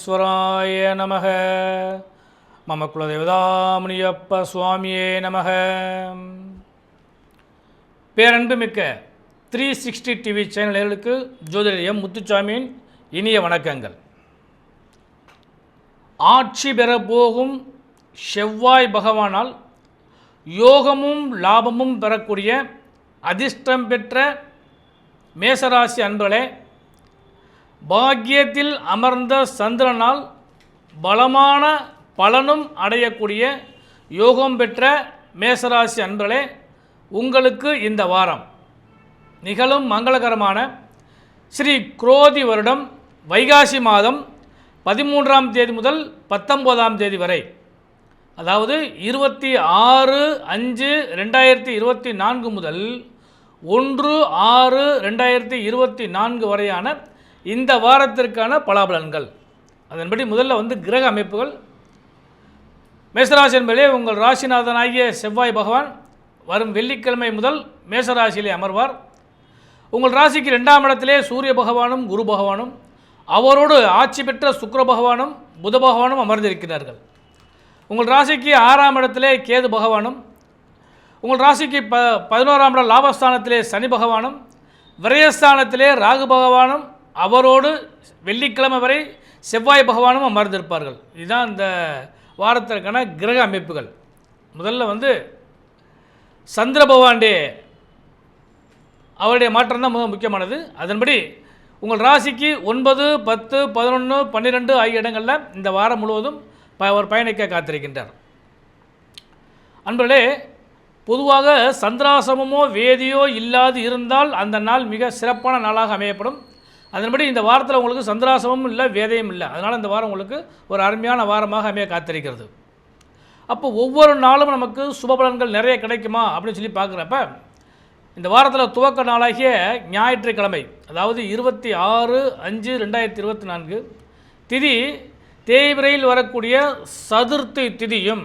விக்னேஸ்வராய நமக. மம குலதேவதாமுனியப்ப சுவாமியே நமக. பேரன்புமிக்க 360 டிவி சேனல்களுக்கு ஜோதிடர் எம் முத்துசாமியின் இனிய வணக்கங்கள். ஆட்சி பெறப்போகும் செவ்வாய் பகவானால் யோகமும் லாபமும் பெறக்கூடிய அதிர்ஷ்டம் பெற்ற மேசராசி அன்பர்களே, பாக்கியத்தில் அமர்ந்த சந்திரனால் பலமான பலனும் அடையக்கூடிய யோகம் பெற்ற மேசராசி அன்பர்களே, உங்களுக்கு இந்த வாரம் நிகழும் மங்களகரமான ஸ்ரீ குரோதி வருடம் வைகாசி மாதம் 13ஆம் தேதி முதல் 19ஆம் தேதி வரை, அதாவது 26/5/2024 முதல் 1/6/2024 வரையான இந்த வாரத்திற்கான பலாபலன்கள். அதன்படி முதல்ல கிரக அமைப்புகள். மேசராசி என்பதே உங்கள் ராசிநாதனாகிய செவ்வாய் பகவான் வரும் வெள்ளிக்கிழமை முதல் மேசராசியிலே அமர்வார். உங்கள் ராசிக்கு 2ஆம் இடத்திலே சூரிய பகவானும் குரு பகவானும் அவரோடு ஆட்சி பெற்ற சுக்கிர பகவானும் புத பகவானும் அமர்ந்திருக்கிறார்கள். உங்கள் ராசிக்கு 6ஆம் இடத்திலே கேது பகவானும், உங்கள் ராசிக்கு 11ஆம் இட லாபஸ்தானத்திலே சனி பகவானும், விரயஸ்தானத்திலே ராகு பகவானும் அவரோடு வெள்ளிக்கிழமை வரை செவ்வாய் பகவானும் அமர்ந்திருப்பார்கள். இதுதான் இந்த வாரத்திற்கான கிரக அமைப்புகள். முதல்ல சந்திர பகவானுடைய அவருடைய மாற்றம் தான் மிக முக்கியமானது. அதன்படி உங்கள் ராசிக்கு 9, 10, 11, 12 ஆகிய இடங்களில் இந்த வாரம் முழுவதும் அவர் பயணிக்க காத்திருக்கின்றார். அன்பர்களே, பொதுவாக சந்திராசிரமமோ வேதியோ இல்லாது இருந்தால் அந்த நாள் மிக சிறப்பான நாளாக அமையப்படும். அதன்படி இந்த வாரத்தில் உங்களுக்கு சந்திராசிரமமும் இல்லை, வேதையும் இல்லை. அதனால் இந்த வாரம் உங்களுக்கு ஒரு அருமையான வாரமாக அமைய காத்திருக்கிறது. அப்போ ஒவ்வொரு நாளும் நமக்கு சுபபலன்கள் நிறைய கிடைக்குமா அப்படின்னு சொல்லி பார்க்குறப்ப, இந்த வாரத்தில் துவக்க நாளாகிய ஞாயிற்றுக்கிழமை, அதாவது 26/5/2024 திதி தேய்பிரையில் வரக்கூடிய சதுர்த்தி திதியும்,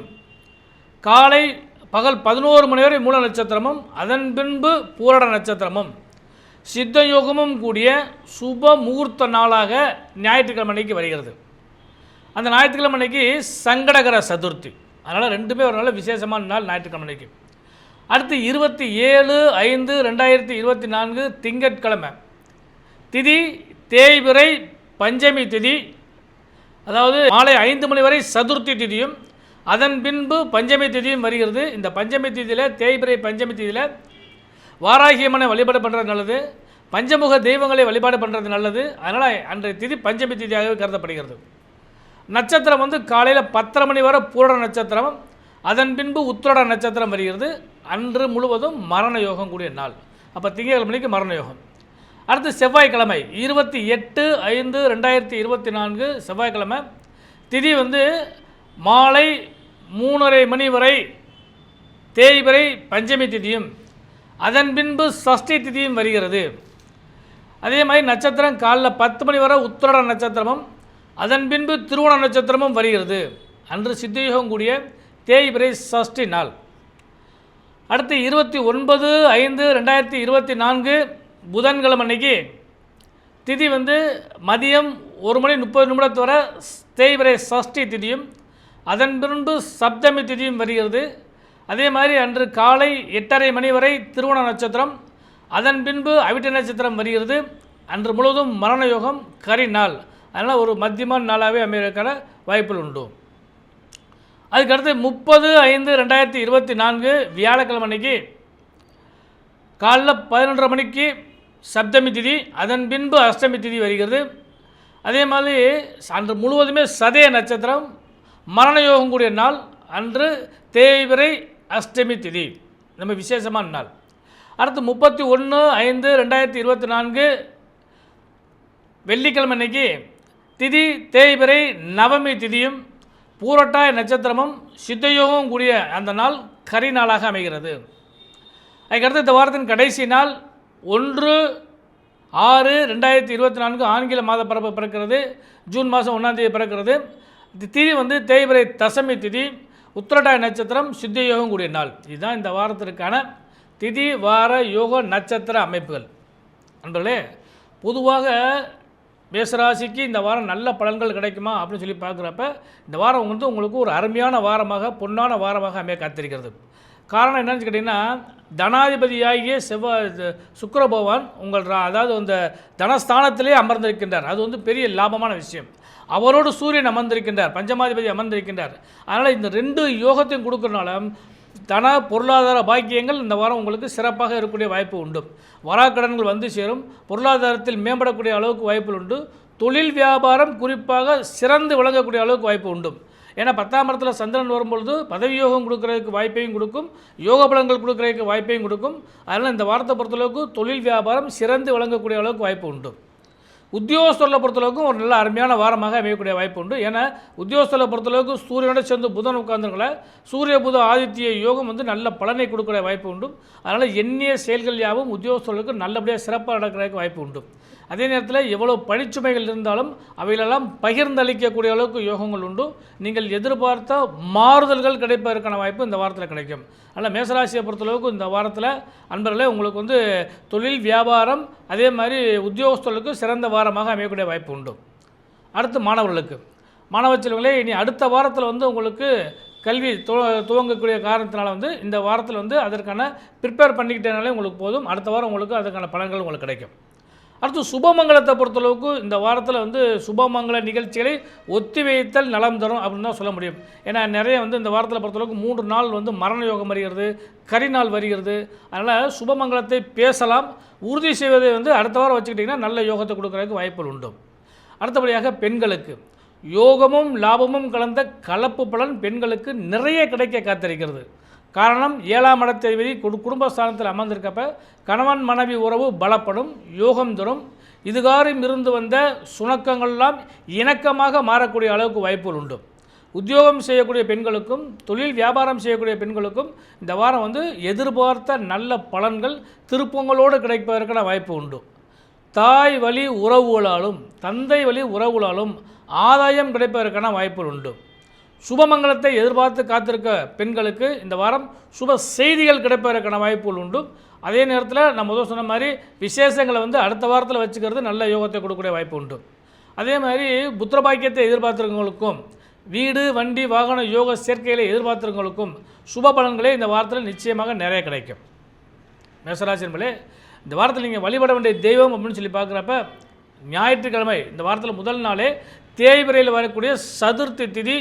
காலை பகல் 11 மணி வரை மூல நட்சத்திரமும், அதன் பின்பு பூரட நட்சத்திரமும், சித்த யோகமும் கூடிய சுப முகூர்த்த நாளாக ஞாயிற்றுக்கிழமை அன்னைக்கு வருகிறது. அந்த ஞாயிற்றுக்கிழமை அன்னைக்கு சங்கடகர சதுர்த்தி. அதனால் ரெண்டுமே ஒரு நல்ல விசேஷமான நாள் ஞாயிற்றுக்கிழமை அன்னைக்கு. அடுத்து 27/5/2024 திங்கட்கிழமை திதி தேய்பிறை பஞ்சமி திதி, அதாவது மாலை 5 மணி வரை சதுர்த்தி திதியும், அதன் பின்பு பஞ்சமி திதியும் வருகிறது. இந்த பஞ்சமி திதியில், தேய்பிறை பஞ்சமி திதியில் வாராகியம்மனை வழிபாடு பண்ணுறது நல்லது, பஞ்சமுக தெய்வங்களை வழிபாடு பண்ணுறது நல்லது. அதனால் அன்றைய திதி பஞ்சமி திதியாகவே கருதப்படுகிறது. நட்சத்திரம் காலையில் 10:30 மணி வரை பூரண நட்சத்திரம், அதன் பின்பு உத்திரட நட்சத்திரம் வருகிறது. அன்று முழுவதும் மரண யோகம் கூடிய நாள். அப்போ திங்கட்கிழமைக்கு மரண யோகம். அடுத்து செவ்வாய்க்கிழமை 28/5/2024 செவ்வாய்க்கிழமை திதி மாலை 3:30 மணி வரை தேய்பிறை பஞ்சமி திதியும், அதன் பின்பு சஷ்டி திதியும் வருகிறது. அதே மாதிரி நட்சத்திரம் காலைல 10 மணி வரை உத்திரட நட்சத்திரமும், அதன் பின்பு திருவோண நட்சத்திரமும் வருகிறது. அன்று சித்தயோகம் கூடிய தேய்பிறை சஷ்டி நாள். அடுத்து 29/5/2024 புதன்கிழமை அன்னைக்கு திதி மதியம் 1:30 வரை தேய்பிறை சஷ்டி திதியும், அதன் பின்பு சப்தமி திதியும் வருகிறது. அதே மாதிரி அன்று காலை 8:30 மணி வரை திருவோண நட்சத்திரம், அதன் பின்பு அவிட்ட நட்சத்திரம் வருகிறது. அன்று முழுவதும் மரண யோகம் கரி நாள். அதனால் ஒரு மத்தியமான நாளாகவே அமைவதற்கான வாய்ப்புகள் உண்டு. அதுக்கடுத்து 30/5/2024 வியாழக்கிழமை அன்னைக்கு காலைல 11:30 மணிக்கு சப்தமி திதி, அதன் பின்பு அஷ்டமி திதி வருகிறது. அதே மாதிரி அன்று முழுவதுமே சதய நட்சத்திரம், மரண யோகம் கூடிய நாள். அன்று தேய்பிறை அஷ்டமி திதி, நம்ம விசேஷமான நாள். அடுத்து 31/5/2024 வெள்ளிக்கிழமை அன்னைக்கு திதி தேய்பிறை நவமி திதியும், பூரட்டாய நட்சத்திரமும், சித்தயோகம் கூடிய அந்த நாள் கரி நாளாக அமைகிறது. அதுக்கடுத்து இந்த வாரத்தின் கடைசி நாள் 1/6/2024 ஆங்கில மாத பிறப்பு பிறக்கிறது. ஜூன் மாதம் 1ஆம் தேதி பிறக்கிறது. திதி தேய்பிறை தசமி திதி, உத்திரட்டாய நட்சத்திரம், சித்தயோகம் கூடிய நாள். இதுதான் இந்த வாரத்திற்கான திதி வார யோக நட்சத்திர அமைப்புகள். நண்பர்களே, பொதுவாக மேசராசிக்கு இந்த வாரம் நல்ல பலன்கள் கிடைக்குமா அப்படின்னு சொல்லி பார்க்குறப்ப இந்த வாரம் வந்து உங்களுக்கு ஒரு அருமையான வாரமாக பொன்னான வாரமாக அமைய காத்திருக்கிறது. காரணம் என்னன்னு கேட்டிங்கன்னா, தனாதிபதியாகிய சுக்கிர பகவான் அதாவது அந்த தனஸ்தானத்திலே அமர்ந்திருக்கின்றார். அது வந்து பெரிய லாபமான விஷயம். அவரோடு சூரியன் அமர்ந்திருக்கின்றார், பஞ்சமாதிபதி அமர்ந்திருக்கின்றார். அதனால் இந்த 2 யோகத்தையும் கொடுக்கறனால தன பொருளாதார பாக்கியங்கள் இந்த வாரம் உங்களுக்கு சிறப்பாக இருக்கக்கூடிய வாய்ப்பு உண்டு. வராக்கடன்கள் வந்து சேரும், பொருளாதாரத்தில் மேம்படக்கூடிய அளவுக்கு வாய்ப்பு உண்டு. தொழில் வியாபாரம் குறிப்பாக சிறந்து விளங்கக்கூடிய அளவுக்கு வாய்ப்பு உண்டு. ஏன்னா 10ஆம் இடத்துல சந்திரன் வரும்பொழுது பதவி யோகம் கொடுக்கறதுக்கு வாய்ப்பையும் கொடுக்கும், யோக பலன்கள் கொடுக்கறதுக்கு வாய்ப்பையும் கொடுக்கும். அதனால் இந்த வாரத்தை பொறுத்தளவுக்கு தொழில் வியாபாரம் சிறந்து விளங்கக்கூடிய அளவுக்கு வாய்ப்பு உண்டு. உத்தியோகஸ்தர்களை பொறுத்தளவுக்கும் ஒரு நல்ல அருமையான வாரமாக அமையக்கூடிய வாய்ப்பு உண்டு. ஏன்னா உத்தியோகஸ்தர்களை பொறுத்தளவுக்கு சூரியனோட சேர்ந்து புதன் உட்கார்ந்துருக்கல, சூரிய புத ஆதித்ய யோகம் வந்து நல்ல பலனை கொடுக்குற வாய்ப்பு உண்டு. அதனால் எண்ணிய செயல்கள் யாவும் உத்தியோகஸ்தர்களுக்கு நல்லபடியாக சிறப்பாக நடக்கிறதுக்கு வாய்ப்பு உண்டு. அதே நேரத்தில் எவ்வளோ பணிச்சுமைகள் இருந்தாலும் அவைகளெல்லாம் பகிர்ந்தளிக்கக்கூடிய அளவுக்கு யோகங்கள் உண்டு. நீங்கள் எதிர்பார்த்த மாறுதல்கள் கிடைப்பதற்கான வாய்ப்பு இந்த வாரத்தில் கிடைக்கும். அதனால் மேசராசியை பொறுத்தளவுக்கு இந்த வாரத்தில் அன்பர்களே உங்களுக்கு வந்து தொழில் வியாபாரம் அதே மாதிரி உத்தியோகஸ்தர்களுக்கு சிறந்த வாரமாக அமையக்கூடிய வாய்ப்பு உண்டு. அடுத்து மாணவ செல்வங்களே, இனி அடுத்த வாரத்தில் வந்து உங்களுக்கு கல்வி துவங்கக்கூடிய காரணத்தினால வந்து இந்த வாரத்தில் வந்து அதற்கான ப்ரிப்பேர் பண்ணிக்கிட்டனாலே உங்களுக்கு போதும். அடுத்த வாரம் உங்களுக்கு அதுக்கான பலன்கள் உங்களுக்கு கிடைக்கும். அடுத்து சுபமங்கலத்தை பொறுத்தளவுக்கு இந்த வாரத்தில் வந்து சுபமங்கல நிகழ்ச்சிகளை ஒத்தி வைத்தல் நலம் தரும் அப்படின்னு தான் சொல்ல முடியும். ஏன்னா நிறைய வந்து இந்த வாரத்தில் பொறுத்தளவுக்கு 3 நாள் வந்து மரண யோகம் வருகிறது, கரிநாள் வருகிறது. அதனால் சுபமங்கலத்தை பேசலாம், உறுதி செய்வதை வந்து அடுத்த வாரம் வச்சுக்கிட்டிங்கன்னா நல்ல யோகத்தை கொடுக்குறதுக்கு வாய்ப்புகள் உண்டு. அடுத்தபடியாக பெண்களுக்கு யோகமும் லாபமும் கலந்த கலப்பு பலன் பெண்களுக்கு நிறைய கிடைக்க காத்திருக்கிறது. காரணம் 7ஆம் இடத்ததிபதி குடும்பஸ்தானத்தில் அமர்ந்திருக்கப்ப கணவன் மனைவி உறவு பலப்படும், யோகம் தரும். இதுகாரும் இருந்து வந்த சுணக்கங்கள்லாம் இணக்கமாக மாறக்கூடிய அளவுக்கு வாய்ப்புகள் உண்டு. உத்தியோகம் செய்யக்கூடிய பெண்களுக்கும் தொழில் வியாபாரம் செய்யக்கூடிய பெண்களுக்கும் இந்த வாரம் வந்து எதிர்பார்த்த நல்ல பலன்கள் திருப்பங்களோடு கிடைப்பதற்கான வாய்ப்பு உண்டு. தாய் வழி உறவுகளாலும் தந்தை வழி உறவுகளாலும் ஆதாயம் கிடைப்பதற்கான வாய்ப்புகள் உண்டு. சுபமங்கலத்தை எதிர்பார்த்து காத்திருக்க பெண்களுக்கு இந்த வாரம் சுப செய்திகள் கிடைப்பதற்கான வாய்ப்புகள் உண்டு. அதே நேரத்தில் நான் முதல் சொன்ன மாதிரி விசேஷங்களை வந்து அடுத்த வாரத்தில் வச்சுக்கிறது நல்ல யோகத்தை கொடுக்கக்கூடிய வாய்ப்பு உண்டு. அதே மாதிரி புத்திர பாக்கியத்தை எதிர்பார்த்துருக்கவங்களுக்கும் வீடு வண்டி வாகன யோக சேர்க்கைகளை எதிர்பார்த்துருக்கவங்களுக்கும் சுப பலன்களே இந்த வாரத்தில் நிச்சயமாக நிறைய கிடைக்கும். மேசராசி என்பதே இந்த வாரத்தில் நீங்கள் வழிபட வேண்டிய தெய்வம் அப்படின்னு சொல்லி பார்க்குறப்ப ஞாயிற்றுக்கிழமை இந்த வாரத்தில் முதல் நாளே தேய்பிரையில் வரக்கூடிய சதுர்த்தி திதி,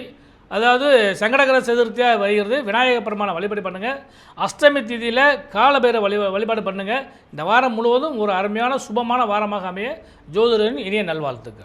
அதாவது சங்கடகர சதுர்த்தியாக வருகிறது. விநாயகர் பெருமானை வழிபாடு பண்ணுங்கள். அஷ்டமி திதியில் காலபைரவ வழிபாடு பண்ணுங்கள். இந்த வாரம் முழுவதும் ஒரு அருமையான சுபமான வாரமாக அமைய ஜோதிடரின் இனிய நல்வாழ்த்துக்கள்.